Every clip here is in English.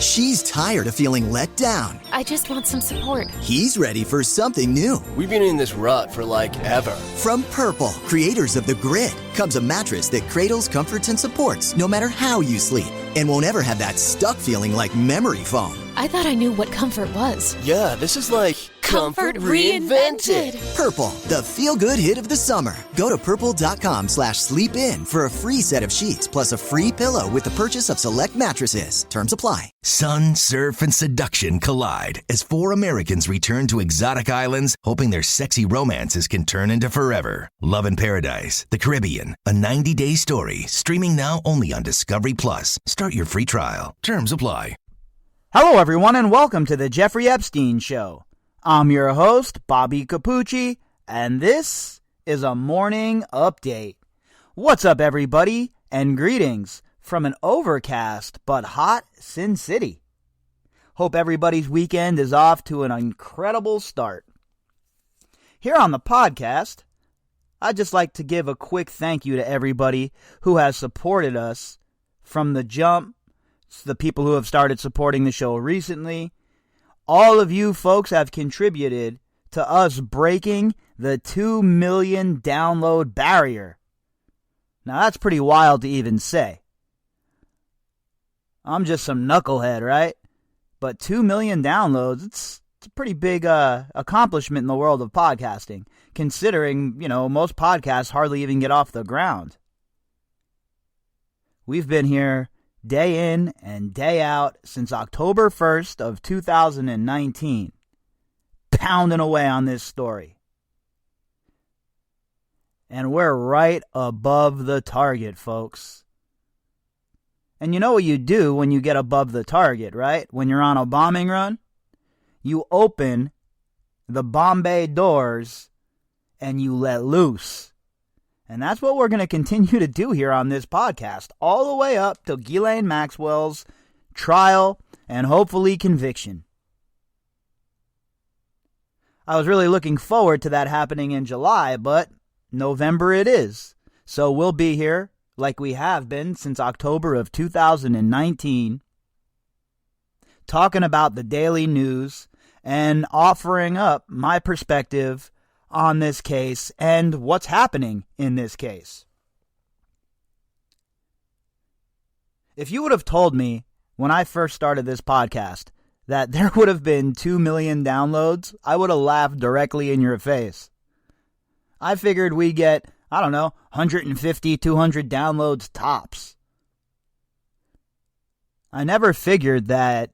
She's tired of feeling let down. I just want some support. He's ready for something new. We've been in this rut for ever. From Purple, creators of The Grid, comes a mattress that cradles, comforts, and supports no matter how you sleep, and won't ever have that stuck feeling like memory foam. I thought I knew what comfort was. Yeah, this is like comfort reinvented. Purple, the feel-good hit of the summer. Go to purple.com/sleepin for a free set of sheets plus a free pillow with the purchase of select mattresses. Terms apply. Sun, surf, and seduction collide as 4 Americans return to exotic islands, hoping their sexy romances can turn into forever. Love in Paradise, the Caribbean, a 90-day story, streaming now only on Discovery Plus. Start your free trial. Terms apply. Hello, everyone, and welcome to the Jeffrey Epstein Show. I'm your host, Bobbycapucci, and this is a morning update. What's up, everybody, and greetings from an overcast but hot Sin City. Hope everybody's weekend is off to an incredible start. Here on the podcast, I'd just like to give a quick thank you to everybody who has supported us from the jump. The people who have started supporting the show recently. All of you folks have contributed to us breaking the 2 million download barrier. Now that's pretty wild to even say. I'm just some knucklehead, right? But 2 million downloads, it's a pretty big accomplishment in the world of podcasting, considering, most podcasts hardly even get off the ground. We've been here day in and day out since October 1st of 2019, pounding away on this story. And we're right above the target, folks. And you know what you do when you get above the target, right? When you're on a bombing run, you open the Bombay doors and you let loose. And that's what we're going to continue to do here on this podcast, all the way up to Ghislaine Maxwell's trial and hopefully conviction. I was really looking forward to that happening in July, but November it is. So we'll be here like we have been since October of 2019, talking about the daily news and offering up my perspective on this case and what's happening in this case. If you would have told me when I first started this podcast that there would have been 2 million downloads, I would have laughed directly in your face. I figured we'd get, 150, 200 downloads tops. I never figured that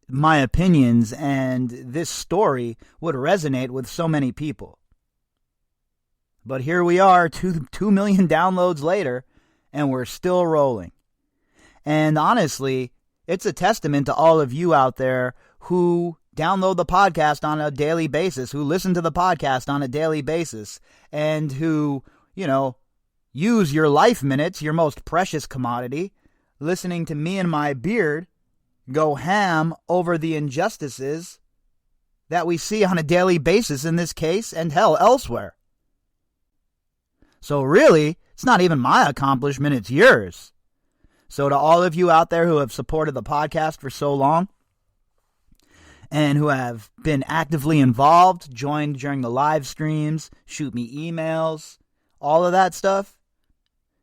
my opinions and this story would resonate with so many people. But here we are, 2 million downloads later, and we're still rolling. And honestly, it's a testament to all of you out there who download the podcast on a daily basis, who listen to the podcast on a daily basis, and who, use your life minutes, your most precious commodity, listening to me and my beard go ham over the injustices that we see on a daily basis in this case and hell elsewhere. So really, it's not even my accomplishment, it's yours. So to all of you out there who have supported the podcast for so long and who have been actively involved, joined during the live streams, shoot me emails, all of that stuff,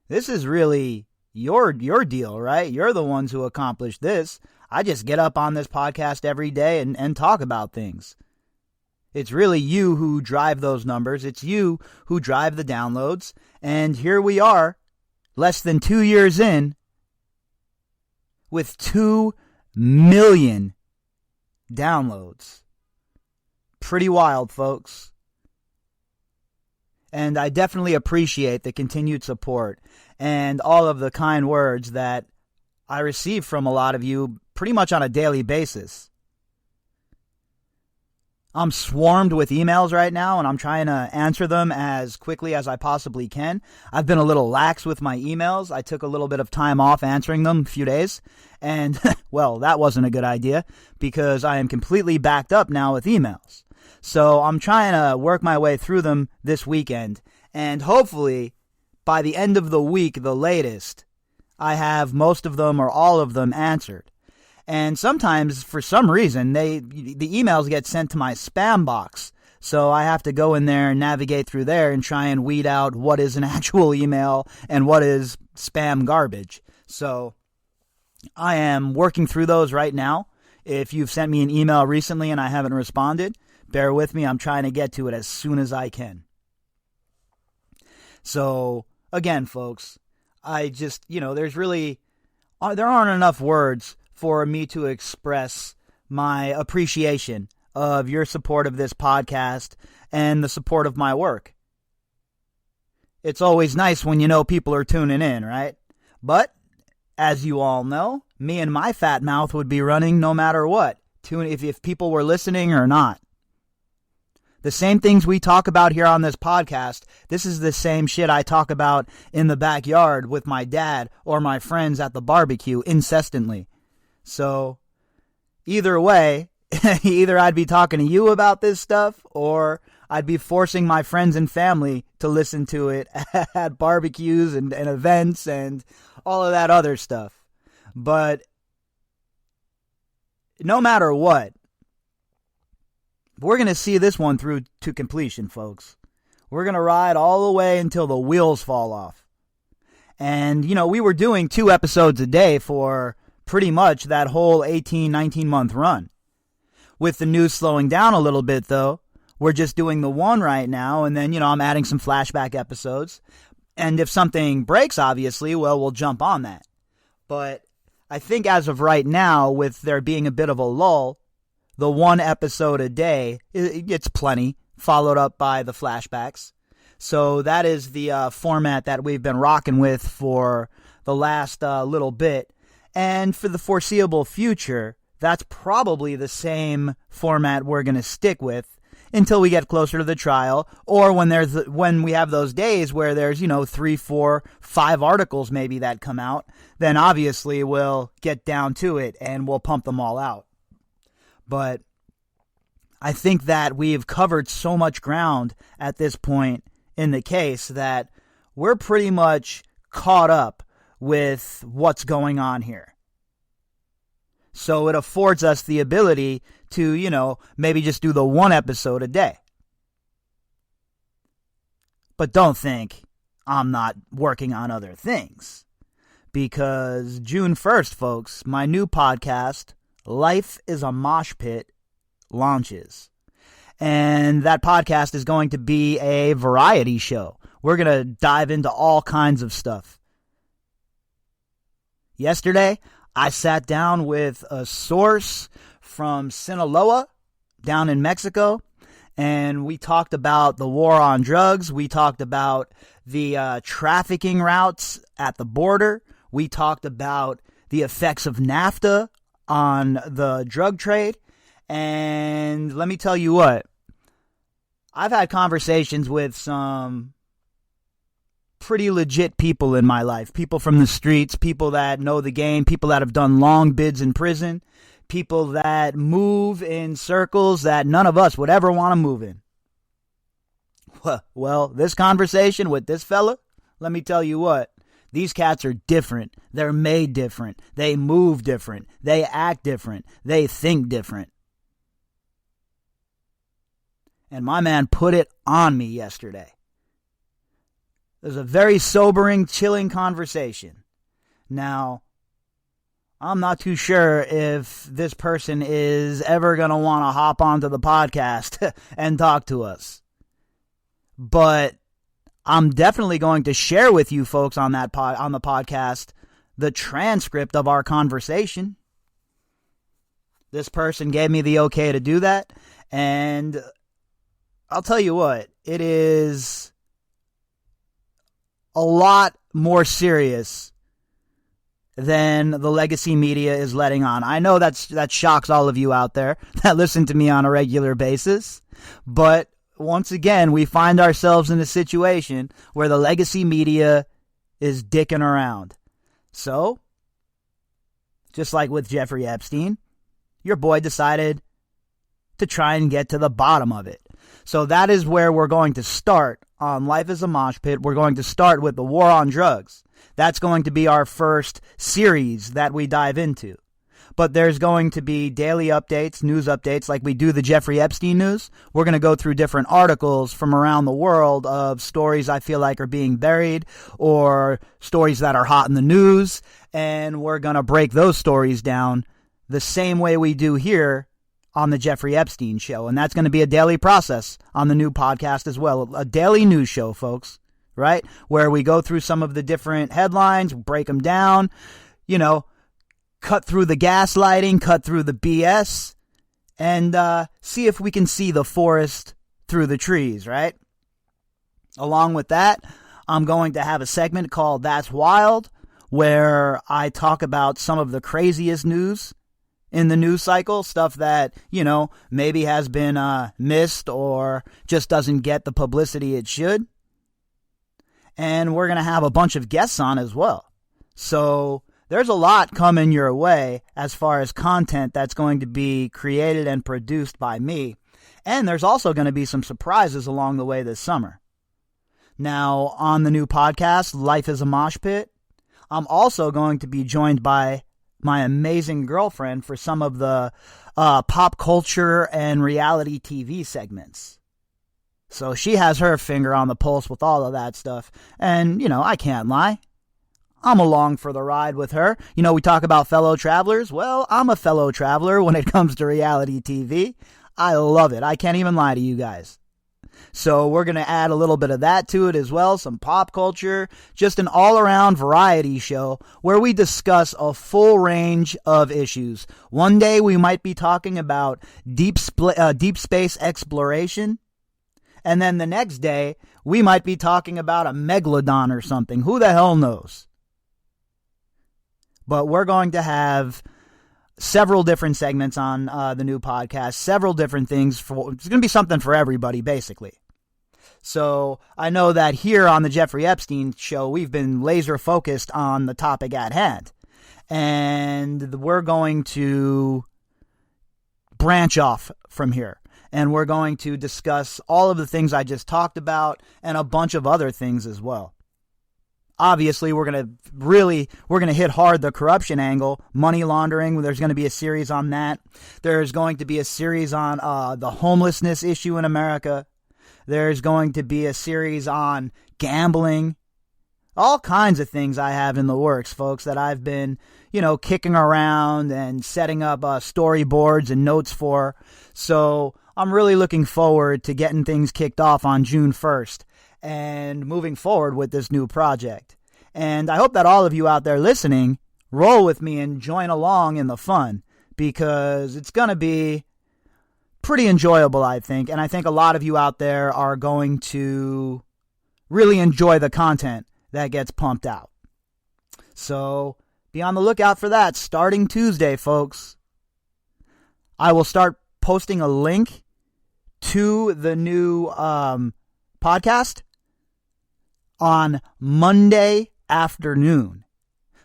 this is really your deal, right? You're the ones who accomplished this. I just get up on this podcast every day and talk about things. It's really you who drive those numbers. It's you who drive the downloads. And here we are, less than 2 years in, with 2 million downloads. Pretty wild, folks. And I definitely appreciate the continued support and all of the kind words that I receive from a lot of you pretty much on a daily basis. I'm swarmed with emails right now, and I'm trying to answer them as quickly as I possibly can. I've been a little lax with my emails. I took a little bit of time off answering them, a few days, and, well, that wasn't a good idea because I am completely backed up now with emails. So I'm trying to work my way through them this weekend, and hopefully, by the end of the week, the latest, I have most of them or all of them answered. And sometimes, for some reason, the emails get sent to my spam box. So I have to go in there and navigate through there and try and weed out what is an actual email and what is spam garbage. So I am working through those right now. If you've sent me an email recently and I haven't responded, bear with me. I'm trying to get to it as soon as I can. So, again, folks, I just, there aren't enough words for me to express my appreciation of your support of this podcast and the support of my work. It's always nice when people are tuning in, right? But, as you all know, me and my fat mouth would be running no matter what, if people were listening or not. The same things we talk about here on this podcast, this is the same shit I talk about in the backyard with my dad or my friends at the barbecue incessantly. So, either way, either I'd be talking to you about this stuff or I'd be forcing my friends and family to listen to it at barbecues and events and all of that other stuff. But no matter what, we're going to see this one through to completion, folks. We're going to ride all the way until the wheels fall off. And, we were doing 2 episodes a day for pretty much that whole 18, 19-month run. With the news slowing down a little bit, though, we're just doing the 1 right now, and then, I'm adding some flashback episodes. And if something breaks, obviously, well, we'll jump on that. But I think as of right now, with there being a bit of a lull, the 1 episode a day, it's plenty, followed up by the flashbacks. So that is the format that we've been rocking with for the last little bit. And for the foreseeable future, that's probably the same format we're going to stick with until we get closer to the trial, or when we have those days where there's 3, 4, 5 articles maybe that come out, then obviously we'll get down to it and we'll pump them all out. But I think that we've covered so much ground at this point in the case that we're pretty much caught up with what's going on here. So it affords us the ability to, maybe just do the 1 episode a day. But don't think I'm not working on other things. Because June 1st, folks, my new podcast, Life is a Mosh Pit, launches. And that podcast is going to be a variety show. We're going to dive into all kinds of stuff. Yesterday, I sat down with a source from Sinaloa down in Mexico, and we talked about the war on drugs. We talked about the trafficking routes at the border. We talked about the effects of NAFTA on the drug trade. And let me tell you what, I've had conversations with some pretty legit people in my life. People from the streets, people that know the game, people that have done long bids in prison, people that move in circles that none of us would ever want to move in. Well, this conversation with this fella, let me tell you what, these cats are different. They're made different. They move different. They act different. They think different. And my man put it on me yesterday. It was a very sobering, chilling conversation. Now, I'm not too sure if this person is ever going to want to hop onto the podcast and talk to us. But I'm definitely going to share with you folks on the podcast the transcript of our conversation. This person gave me the okay to do that, and I'll tell you what, it is a lot more serious than the legacy media is letting on. I know that shocks all of you out there that listen to me on a regular basis, but once again, we find ourselves in a situation where the legacy media is dicking around. So, just like with Jeffrey Epstein, your boy decided to try and get to the bottom of it. So that is where we're going to start on Life is a Mosh Pit. We're going to start with the war on drugs. That's going to be our first series that we dive into. But there's going to be daily updates, news updates, like we do the Jeffrey Epstein news. We're going to go through different articles from around the world of stories I feel like are being buried or stories that are hot in the news. And we're going to break those stories down the same way we do here on the Jeffrey Epstein show. And that's going to be a daily process on the new podcast as well. A daily news show, folks, right? Where we go through some of the different headlines, break them down, cut through the gaslighting, cut through the BS, and see if we can see the forest through the trees, right? Along with that, I'm going to have a segment called That's Wild, where I talk about some of the craziest news in the news cycle, stuff that, maybe has been missed or just doesn't get the publicity it should. And we're going to have a bunch of guests on as well. So there's a lot coming your way as far as content that's going to be created and produced by me. And there's also going to be some surprises along the way this summer. Now, on the new podcast, Life is a Mosh Pit, I'm also going to be joined by my amazing girlfriend for some of the pop culture and reality TV segments. So she has her finger on the pulse with all of that stuff. And, I can't lie. I'm along for the ride with her. We talk about fellow travelers. Well, I'm a fellow traveler when it comes to reality TV. I love it. I can't even lie to you guys. So we're going to add a little bit of that to it as well, some pop culture, just an all-around variety show where we discuss a full range of issues. One day we might be talking about deep space exploration, and then the next day we might be talking about a megalodon or something. Who the hell knows? But we're going to have several different segments on the new podcast, several different things. It's going to be something for everybody, basically. So I know that here on the Jeffrey Epstein show, we've been laser focused on the topic at hand. And we're going to branch off from here. And we're going to discuss all of the things I just talked about and a bunch of other things as well. Obviously, we're going to hit hard the corruption angle, money laundering. There's going to be a series on that. There's going to be a series on the homelessness issue in America. There's going to be a series on gambling. All kinds of things I have in the works, folks, that I've been, kicking around and setting up storyboards and notes for. So I'm really looking forward to getting things kicked off on June 1st. And moving forward with this new project. And I hope that all of you out there listening roll with me and join along in the fun, because it's going to be pretty enjoyable, I think. And I think a lot of you out there are going to really enjoy the content that gets pumped out. So be on the lookout for that starting Tuesday, folks. I will start posting a link to the new podcast on Monday afternoon.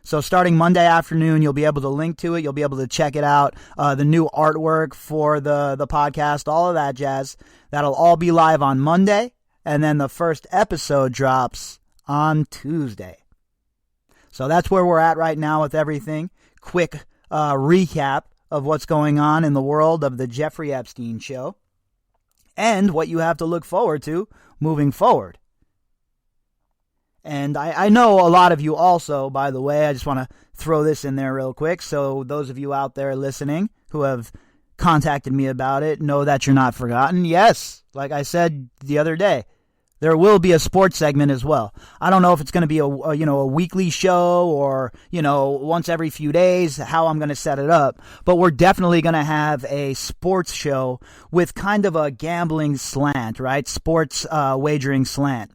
So starting Monday afternoon, you'll be able to link to it. You'll be able to check it out. The new artwork for the podcast, all of that jazz. That'll all be live on Monday. And then the first episode drops on Tuesday. So that's where we're at right now with everything. Quick recap of what's going on in the world of the Jeffrey Epstein show. And what you have to look forward to moving forward. And I know a lot of you also, by the way, I just want to throw this in there real quick. So those of you out there listening who have contacted me about it, know that you're not forgotten. Yes, like I said the other day, there will be a sports segment as well. I don't know if it's going to be a weekly show or, once every few days, how I'm going to set it up. But we're definitely going to have a sports show with kind of a gambling slant, right? Sports wagering slant.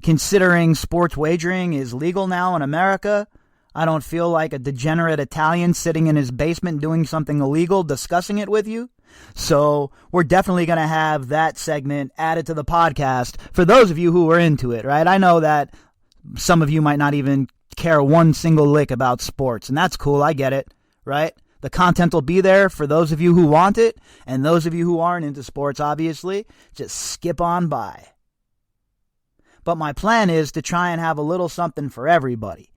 Considering sports wagering is legal now in America, I don't feel like a degenerate Italian sitting in his basement doing something illegal discussing it with you. So we're definitely going to have that segment added to the podcast for those of you who are into it, right? I know that some of you might not even care one single lick about sports, and that's cool. I get it, right? The content will be there for those of you who want it, and those of you who aren't into sports, obviously, just skip on by. But my plan is to try and have a little something for everybody.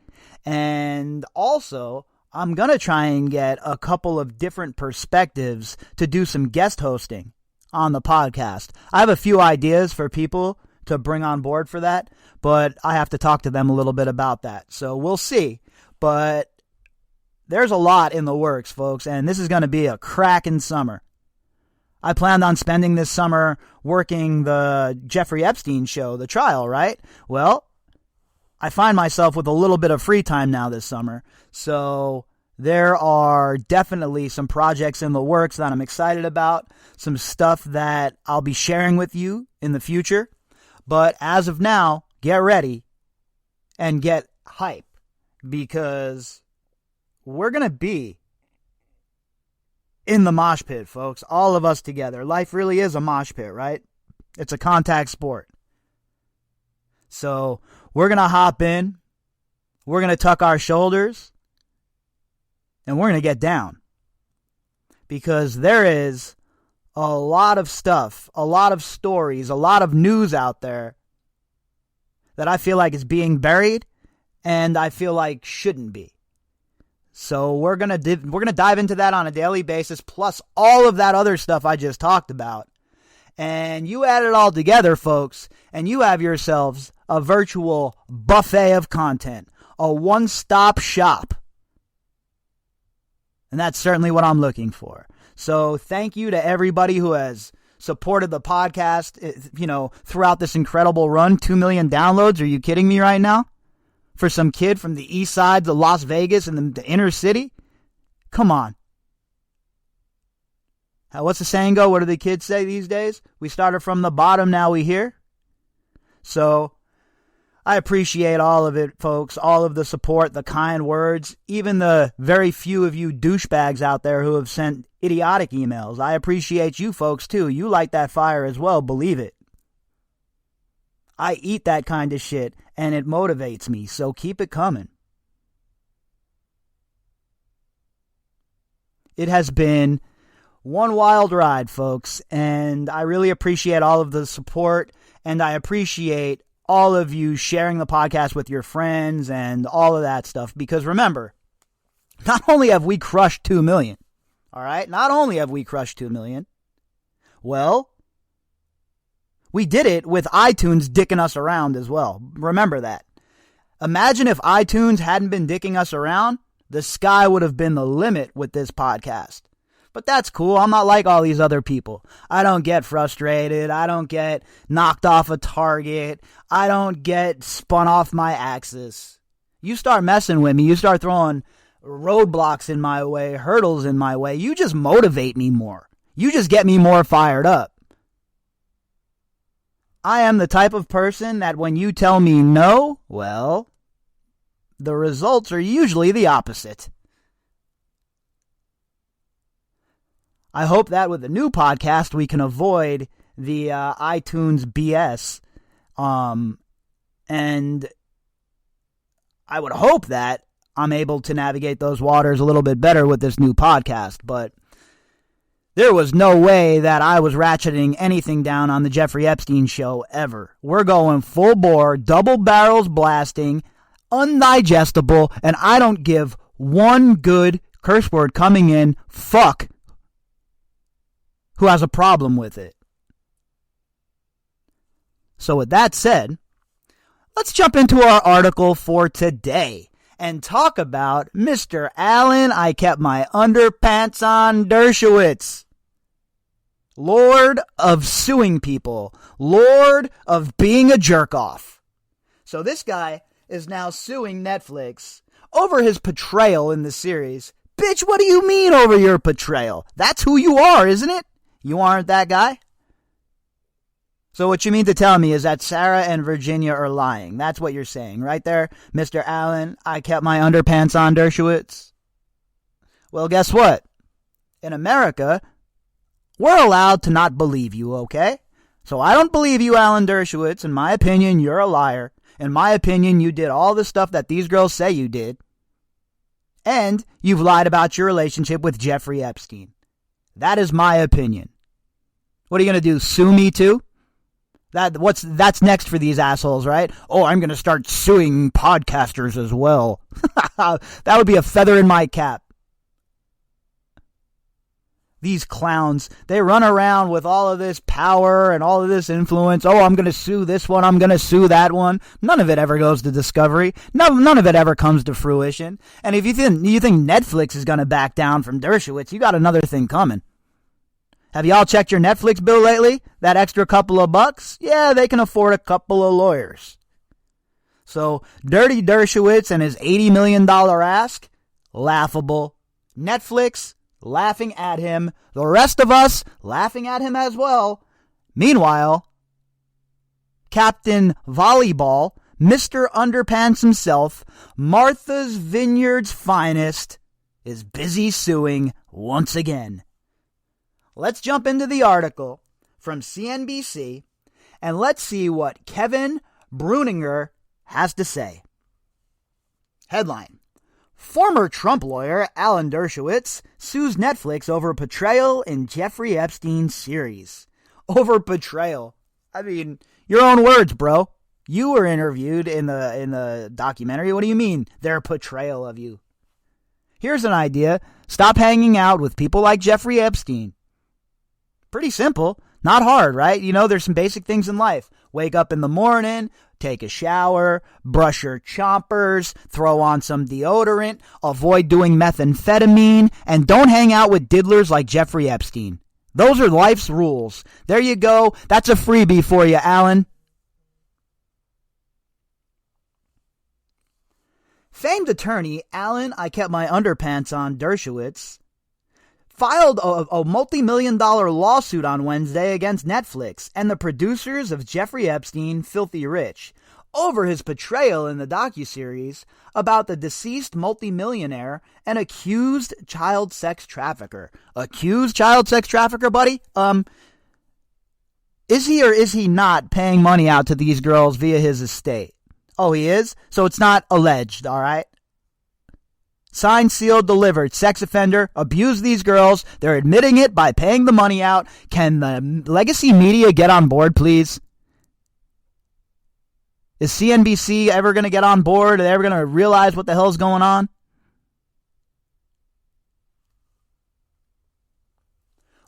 And also, I'm going to try and get a couple of different perspectives to do some guest hosting on the podcast. I have a few ideas for people to bring on board for that, but I have to talk to them a little bit about that. So we'll see. But there's a lot in the works, folks, and this is going to be a cracking summer. I planned on spending this summer working the Jeffrey Epstein show, the trial, right? Well, I find myself with a little bit of free time now this summer, so there are definitely some projects in the works that I'm excited about, some stuff that I'll be sharing with you in the future. But as of now, get ready and get hype, because we're going to be in the mosh pit, folks. All of us together. Life really is a mosh pit, right? It's a contact sport. So we're going to hop in. We're going to tuck our shoulders. And we're going to get down. Because there is a lot of stuff, a lot of stories, a lot of news out there that I feel like is being buried and I feel like shouldn't be. So we're gonna dive into that on a daily basis, plus all of that other stuff I just talked about. And you add it all together, folks, and you have yourselves a virtual buffet of content, a one-stop shop. And that's certainly what I'm looking for. So thank you to everybody who has supported the podcast, throughout this incredible run. 2 million downloads. Are you kidding me right now? For some kid from the east side to Las Vegas and the inner city? Come on. What's the saying go? What do the kids say these days? We started from the bottom, now we here. So I appreciate all of it, folks. All of the support, the kind words, even the very few of you douchebags out there who have sent idiotic emails. I appreciate you folks too. You light that fire as well, believe it. I eat that kind of shit, and it motivates me, so keep it coming. It has been one wild ride, folks, and I really appreciate all of the support, and I appreciate all of you sharing the podcast with your friends and all of that stuff, because remember, not only have we crushed 2 million, all right? Not only have we crushed 2 million, well, we did it with iTunes dicking us around as well. Remember that. Imagine if iTunes hadn't been dicking us around, the sky would have been the limit with this podcast. But that's cool. I'm not like all these other people. I don't get frustrated. I don't get knocked off a target. I don't get spun off my axis. You start messing with me. You start throwing roadblocks in my way, hurdles in my way. You just motivate me more. You just get me more fired up. I am the type of person that when you tell me no, well, the results are usually the opposite. I hope that with the new podcast we can avoid the iTunes BS. And I would hope that I'm able to navigate those waters a little bit better with this new podcast, but there was no way that I was ratcheting anything down on the Jeffrey Epstein show ever. We're going full bore, double barrels blasting, undigestible, and I don't give one good curse word coming in, fuck, who has a problem with it. So with that said, let's jump into our article for today and talk about Mr. Allen, I kept my underpants on, Dershowitz. Lord of suing people. Lord of being a jerk-off. So this guy is now suing Netflix over his portrayal in the series. Bitch, what do you mean over your portrayal? That's who you are, isn't it? You aren't that guy? So what you mean to tell me is that Sarah and Virginia are lying. That's what you're saying, right there, Mr. Allen, I kept my underpants on, Dershowitz. Well, guess what? In America, we're allowed to not believe you, okay? So I don't believe you, Alan Dershowitz. In my opinion, you're a liar. In my opinion, you did all the stuff that these girls say you did. And you've lied about your relationship with Jeffrey Epstein. That is my opinion. What are you going to do, sue me too? That's next for these assholes, right? Oh, I'm going to start suing podcasters as well. That would be a feather in my cap. These clowns, they run around with all of this power and all of this influence. Oh, I'm going to sue this one. I'm going to sue that one. None of it ever goes to discovery. None of it ever comes to fruition. And if you think Netflix is going to back down from Dershowitz, you got another thing coming. Have y'all checked your Netflix bill lately? That extra couple of bucks? Yeah, they can afford a couple of lawyers. So, Dirty Dershowitz and his $80 million ask? Laughable. Netflix? Laughing at him. The rest of us laughing at him as well. Meanwhile, Captain Volleyball, Mr. Underpants himself, Martha's Vineyard's finest, is busy suing once again. Let's jump into the article from CNBC and let's see what Kevin Bruninger has to say. Headline: Former Trump lawyer Alan Dershowitz sues Netflix over portrayal in Jeffrey Epstein series. Over portrayal. I mean, your own words, bro. You were interviewed in the documentary. What do you mean, their portrayal of you? Here's an idea. Stop hanging out with people like Jeffrey Epstein. Pretty simple. Not hard, right? You know, there's some basic things in life. Wake up in the morning, take a shower, brush your chompers, throw on some deodorant, avoid doing methamphetamine, and don't hang out with diddlers like Jeffrey Epstein. Those are life's rules. There you go. That's a freebie for you, Alan. Famed attorney Alan I Kept My Underpants On Dershowitz filed a multi-million-dollar lawsuit on Wednesday against Netflix and the producers of Jeffrey Epstein, Filthy Rich, over his portrayal in the docuseries about the deceased multimillionaire and accused child sex trafficker. Accused child sex trafficker, buddy? Is he or is he not paying money out to these girls via his estate? Oh, he is? So it's not alleged, all right? Signed, sealed, delivered. Sex offender, abused these girls. They're admitting it by paying the money out. Can the legacy media get on board, please? Is CNBC ever going to get on board? Are they ever going to realize what the hell's going on?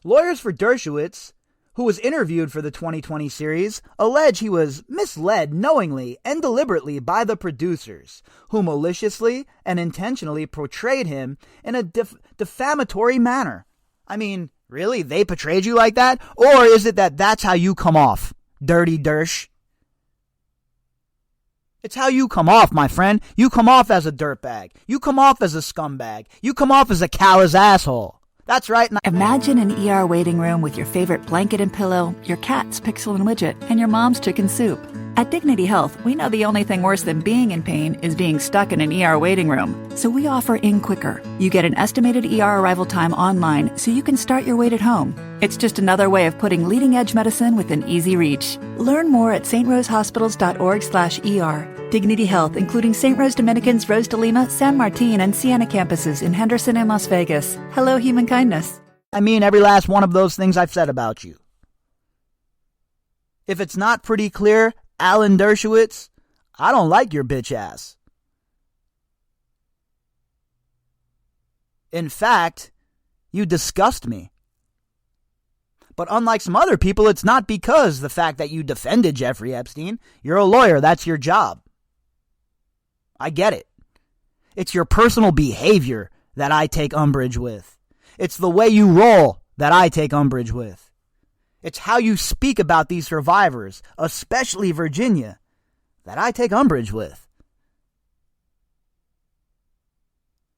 Lawyers for Dershowitz, who was interviewed for the 2020 series, allege he was misled knowingly and deliberately by the producers, who maliciously and intentionally portrayed him in a defamatory manner. I mean, really? They portrayed you like that? Or is it that that's how you come off, Dirty Dersh? It's how you come off, my friend. You come off as a dirtbag. You come off as a scumbag. You come off as a callous asshole. That's right. Imagine an ER waiting room with your favorite blanket and pillow, your cat's Pixel and Widget, and your mom's chicken soup. At Dignity Health, we know the only thing worse than being in pain is being stuck in an ER waiting room. So we offer In Quicker. You get an estimated ER arrival time online so you can start your wait at home. It's just another way of putting leading-edge medicine within easy reach. Learn more at strosehospitals.org/ER. Dignity Health, including St. Rose Dominicans, Rose de Lima, San Martin, and Siena campuses in Henderson and Las Vegas. Hello, human kindness. I mean every last one of those things I've said about you. If it's not pretty clear, Alan Dershowitz, I don't like your bitch ass. In fact, you disgust me. But unlike some other people, it's not because the fact that you defended Jeffrey Epstein. You're a lawyer. That's your job. I get it. It's your personal behavior that I take umbrage with. It's the way you roll that I take umbrage with. It's how you speak about these survivors, especially Virginia, that I take umbrage with.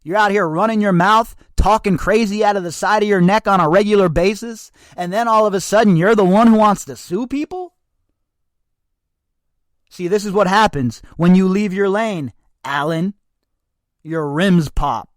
You're out here running your mouth, talking crazy out of the side of your neck on a regular basis, and then all of a sudden you're the one who wants to sue people? See, this is what happens when you leave your lane, Alan. Your rims pop.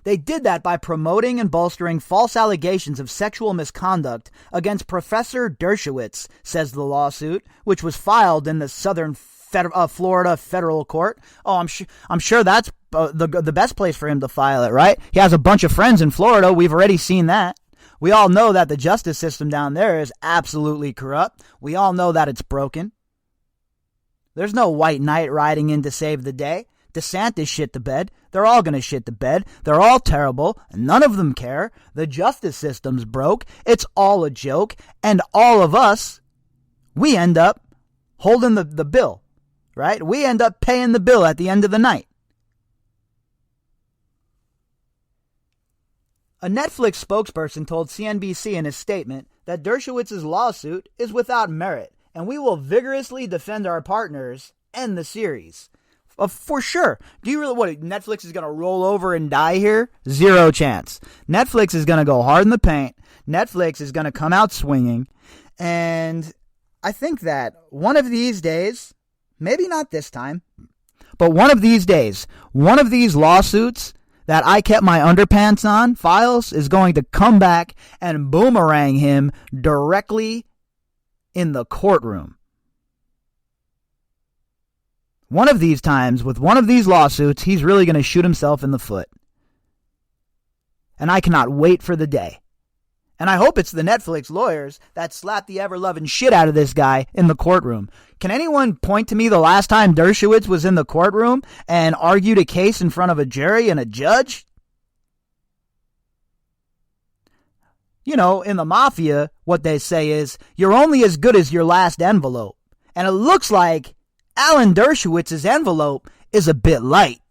They did that by promoting and bolstering false allegations of sexual misconduct against Professor Dershowitz, says the lawsuit, which was filed in the Southern Florida federal court. Oh, I'm sure that's the best place for him to file it, right? He has a bunch of friends in Florida. We've already seen that. We all know that the justice system down there is absolutely corrupt. We all know that it's broken. There's no white knight riding in to save the day. DeSantis shit the bed. They're all going to shit the bed. They're all terrible. None of them care. The justice system's broke. It's all a joke. And all of us, we end up holding the bill, right? We end up paying the bill at the end of the night. A Netflix spokesperson told CNBC in a statement that Dershowitz's lawsuit is without merit, and we will vigorously defend our partners and the series. For sure. Do you really, what, Netflix is going to roll over and die here? Zero chance. Netflix is going to go hard in the paint. Netflix is going to come out swinging. And I think that one of these days, maybe not this time, but one of these days, one of these lawsuits that I kept my underpants on files is going to come back and boomerang him directly in the courtroom. One of these times, with one of these lawsuits, he's really going to shoot himself in the foot. And I cannot wait for the day. And I hope it's the Netflix lawyers that slapped the ever-loving shit out of this guy in the courtroom. Can anyone point to me the last time Dershowitz was in the courtroom and argued a case in front of a jury and a judge? You know, in the mafia, what they say is, you're only as good as your last envelope. And it looks like Alan Dershowitz's envelope is a bit light.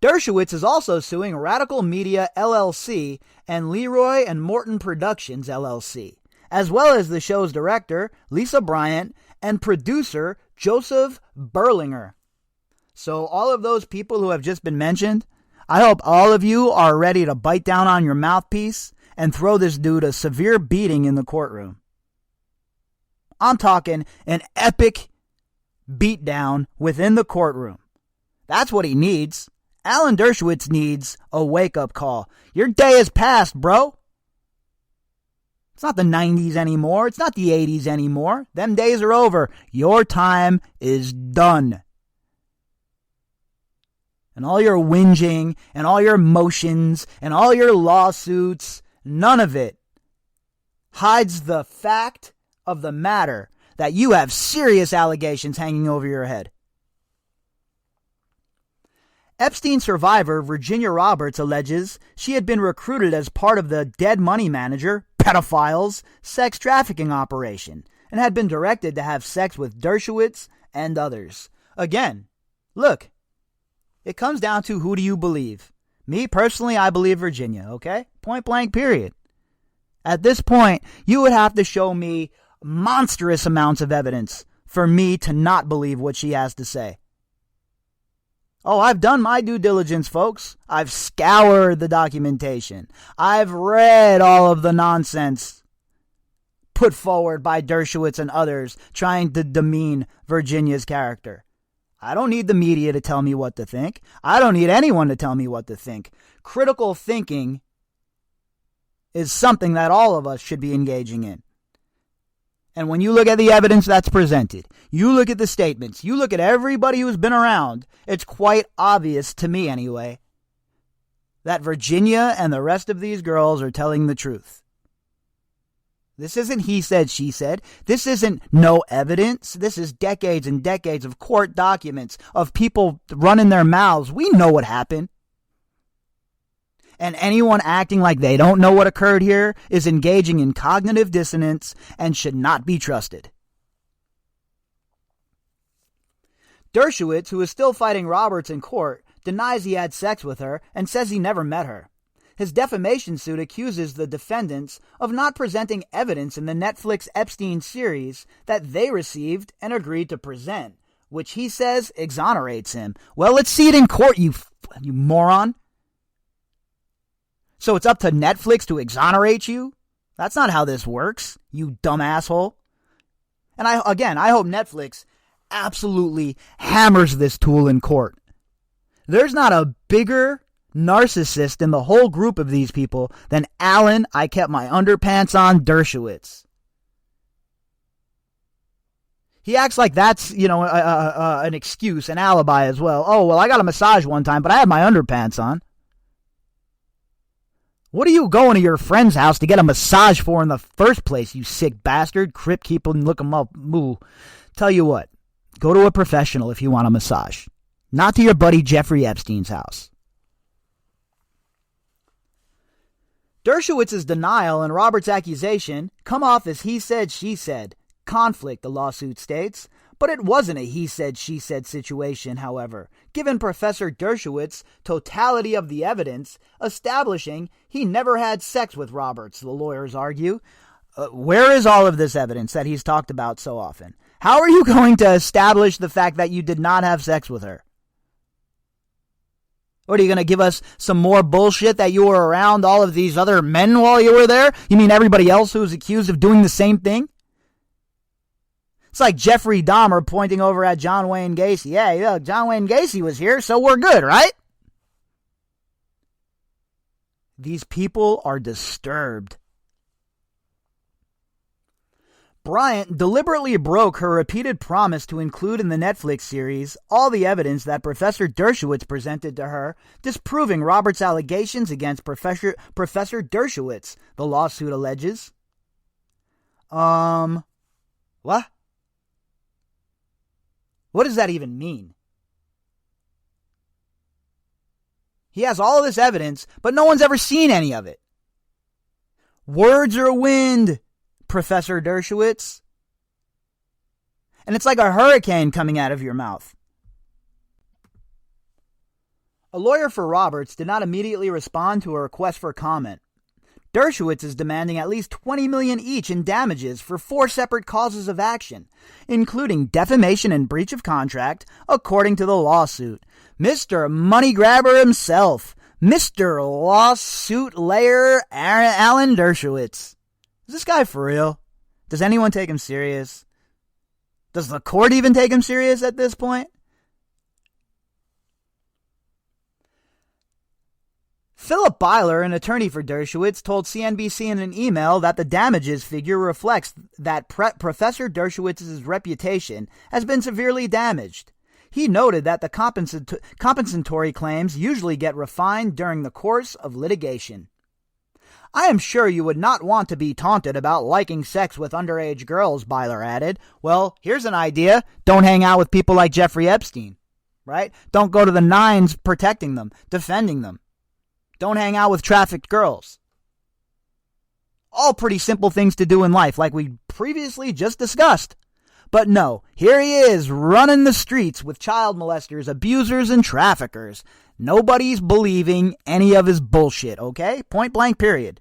Dershowitz is also suing Radical Media LLC and Leroy and Morton Productions LLC, as well as the show's director, Lisa Bryant, and producer, Joseph Berlinger. So all of those people who have just been mentioned, I hope all of you are ready to bite down on your mouthpiece and throw this dude a severe beating in the courtroom. I'm talking an epic beatdown within the courtroom. That's what he needs. Alan Dershowitz needs a wake-up call. Your day is past, bro. It's not the 90s anymore. It's not the 80s anymore. Them days are over. Your time is done. And all your whinging and all your motions and all your lawsuits, none of it hides the fact of the matter that you have serious allegations hanging over your head. Epstein survivor Virginia Roberts alleges she had been recruited as part of the dead money manager, pedophiles, sex trafficking operation, and had been directed to have sex with Dershowitz and others. Again, look, it comes down to who do you believe. Me, personally, I believe Virginia, okay? Point blank, period. At this point, you would have to show me monstrous amounts of evidence for me to not believe what she has to say. Oh, I've done my due diligence, folks. I've scoured the documentation. I've read all of the nonsense put forward by Dershowitz and others trying to demean Virginia's character. I don't need the media to tell me what to think. I don't need anyone to tell me what to think. Critical thinking is something that all of us should be engaging in. And when you look at the evidence that's presented, you look at the statements, you look at everybody who's been around, it's quite obvious, to me anyway, that Virginia and the rest of these girls are telling the truth. This isn't he said, she said. This isn't no evidence. This is decades and decades of court documents of people running their mouths. We know what happened. And anyone acting like they don't know what occurred here is engaging in cognitive dissonance and should not be trusted. Dershowitz, who is still fighting Roberts in court, denies he had sex with her and says he never met her. His defamation suit accuses the defendants of not presenting evidence in the Netflix Epstein series that they received and agreed to present, which he says exonerates him. Well, let's see it in court, you moron. So it's up to Netflix to exonerate you? That's not how this works, you dumb asshole. And I hope Netflix absolutely hammers this tool in court. There's not a bigger narcissist in the whole group of these people than Alan, I kept my underpants on, Dershowitz. He acts like that's, an excuse, an alibi as well. Oh, well, I got a massage one time, but I had my underpants on. What are you going to your friend's house to get a massage for in the first place, you sick bastard? Crip, keep him, look him up. Moo. Tell you what, go to a professional if you want a massage. Not to your buddy Jeffrey Epstein's house. Dershowitz's denial and Roberts' accusation come off as he said, she said. Conflict, the lawsuit states. But it wasn't a he said, she said situation, however, given Professor Dershowitz' totality of the evidence establishing he never had sex with Roberts, the lawyers argue. Where is all of this evidence that he's talked about so often? How are you going to establish the fact that you did not have sex with her? What, are you going to give us some more bullshit that you were around all of these other men while you were there? You mean everybody else who was accused of doing the same thing? It's like Jeffrey Dahmer pointing over at John Wayne Gacy. Yeah, look, John Wayne Gacy was here, so we're good, right? These people are disturbed. Bryant deliberately broke her repeated promise to include in the Netflix series all the evidence that Professor Dershowitz presented to her, disproving Roberts' allegations against Professor Dershowitz, the lawsuit alleges. What? What does that even mean? He has all of this evidence, but no one's ever seen any of it. Words are wind, Professor Dershowitz. And it's like a hurricane coming out of your mouth. A lawyer for Roberts did not immediately respond to a request for comment. Dershowitz is demanding at least $20 million each in damages for 4 separate causes of action, including defamation and breach of contract, according to the lawsuit. Mr. Money Grabber himself, Mr. Lawsuit Layer Alan Dershowitz. Is this guy for real? Does anyone take him serious? Does the court even take him serious at this point? Philip Byler, an attorney for Dershowitz, told CNBC in an email that the damages figure reflects that Professor Dershowitz's reputation has been severely damaged. He noted that the compensatory claims usually get refined during the course of litigation. I am sure you would not want to be taunted about liking sex with underage girls, Byler added. Well, here's an idea. Don't hang out with people like Jeffrey Epstein, right? Don't go to the nines protecting them, defending them. Don't hang out with trafficked girls. All pretty simple things to do in life, like we previously just discussed. But no, here he is, running the streets with child molesters, abusers, and traffickers. Nobody's believing any of his bullshit, okay? Point blank, period.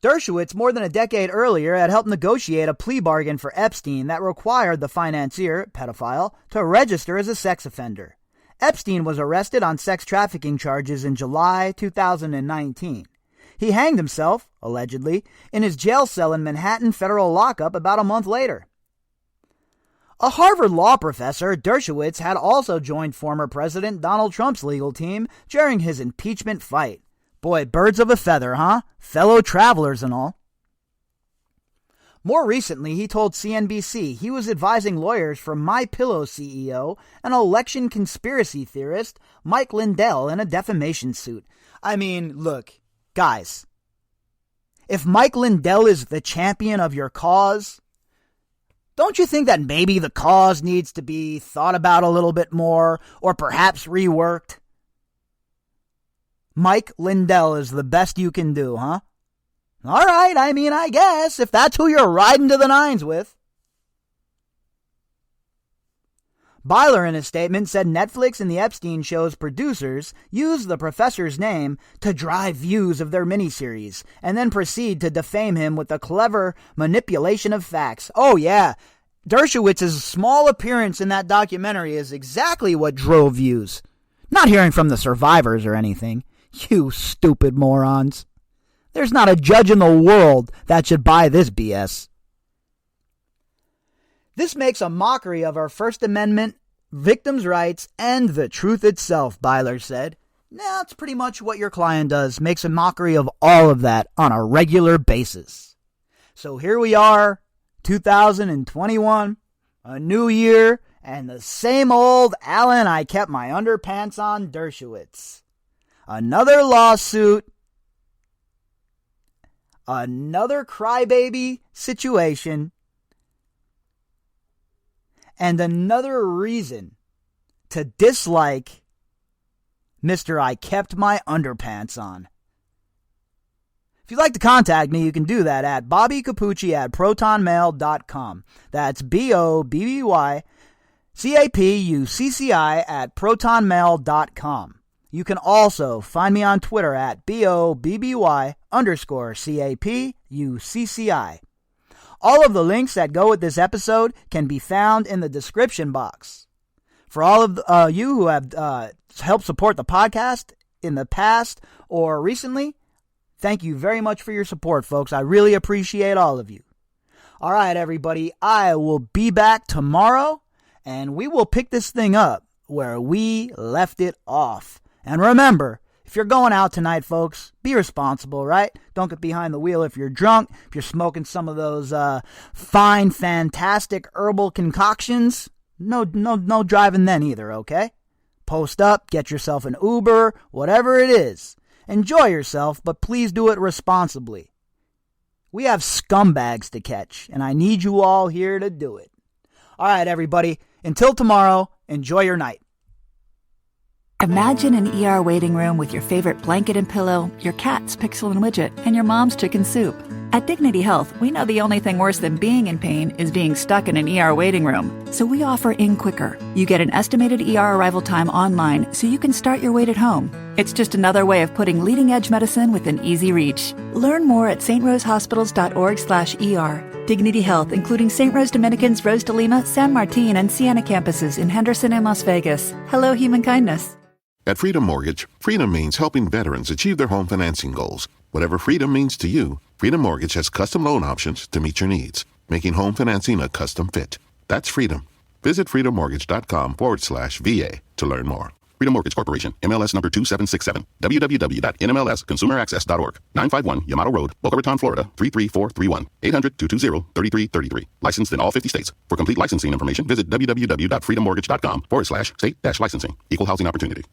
Dershowitz, more than a decade earlier, had helped negotiate a plea bargain for Epstein that required the financier, pedophile, to register as a sex offender. Epstein was arrested on sex trafficking charges in July 2019. He hanged himself, allegedly, in his jail cell in Manhattan federal lockup about a month later. A Harvard law professor, Dershowitz had also joined former President Donald Trump's legal team during his impeachment fight. Boy, birds of a feather, huh? Fellow travelers and all. More recently, he told CNBC he was advising lawyers for MyPillow CEO and election conspiracy theorist Mike Lindell in a defamation suit. I mean, look, guys, if Mike Lindell is the champion of your cause, don't you think that maybe the cause needs to be thought about a little bit more or perhaps reworked? Mike Lindell is the best you can do, huh? All right, I mean, I guess, if that's who you're riding to the nines with. Byler, in his statement, said Netflix and the Epstein show's producers used the professor's name to drive views of their miniseries, and then proceed to defame him with a clever manipulation of facts. Oh yeah, Dershowitz's small appearance in that documentary is exactly what drove views. Not hearing from the survivors or anything. You stupid morons. There's not a judge in the world that should buy this BS. This makes a mockery of our First Amendment, victims' rights, and the truth itself, Byler said. Now, that's pretty much what your client does, makes a mockery of all of that on a regular basis. So here we are, 2021, a new year, and the same old Alan I kept my underpants on Dershowitz. another lawsuit, another crybaby situation, and another reason to dislike Mr. I kept my underpants on. If you'd like to contact me, you can do that at bobbycapucci@protonmail.com. That's BOBBYCAPUCCI@protonmail.com. You can also find me on Twitter at BOBBY_CAPUCCI. All of the links that go with this episode can be found in the description box. For all of you who have helped support the podcast in the past or recently, thank you very much for your support, folks. I really appreciate all of you. All right, everybody, I will be back tomorrow, and we will pick this thing up where we left it off. And remember, if you're going out tonight, folks, be responsible, right? Don't get behind the wheel if you're drunk, if you're smoking some of those fine, fantastic herbal concoctions. No driving then either, okay? Post up, get yourself an Uber, whatever it is. Enjoy yourself, but please do it responsibly. We have scumbags to catch, and I need you all here to do it. All right, everybody. Until tomorrow, enjoy your night. Imagine an ER waiting room with your favorite blanket and pillow, your cat's pixel and widget, and your mom's chicken soup. At Dignity Health, we know the only thing worse than being in pain is being stuck in an ER waiting room. So we offer In Quicker. You get an estimated ER arrival time online so you can start your wait at home. It's just another way of putting leading-edge medicine within easy reach. Learn more at strosehospitals.org/ER. Dignity Health, including St. Rose Dominicans, Rose de Lima, San Martin, and Siena campuses in Henderson and Las Vegas. Hello, human kindness. At Freedom Mortgage, freedom means helping veterans achieve their home financing goals. Whatever freedom means to you, Freedom Mortgage has custom loan options to meet your needs, making home financing a custom fit. That's freedom. Visit freedommortgage.com/VA to learn more. Freedom Mortgage Corporation, MLS number 2767, www.nmlsconsumeraccess.org, 951 Yamato Road, Boca Raton, Florida, 33431, 800-220-3333. Licensed in all 50 states. For complete licensing information, visit www.freedommortgage.com/state-licensing. Equal housing opportunity.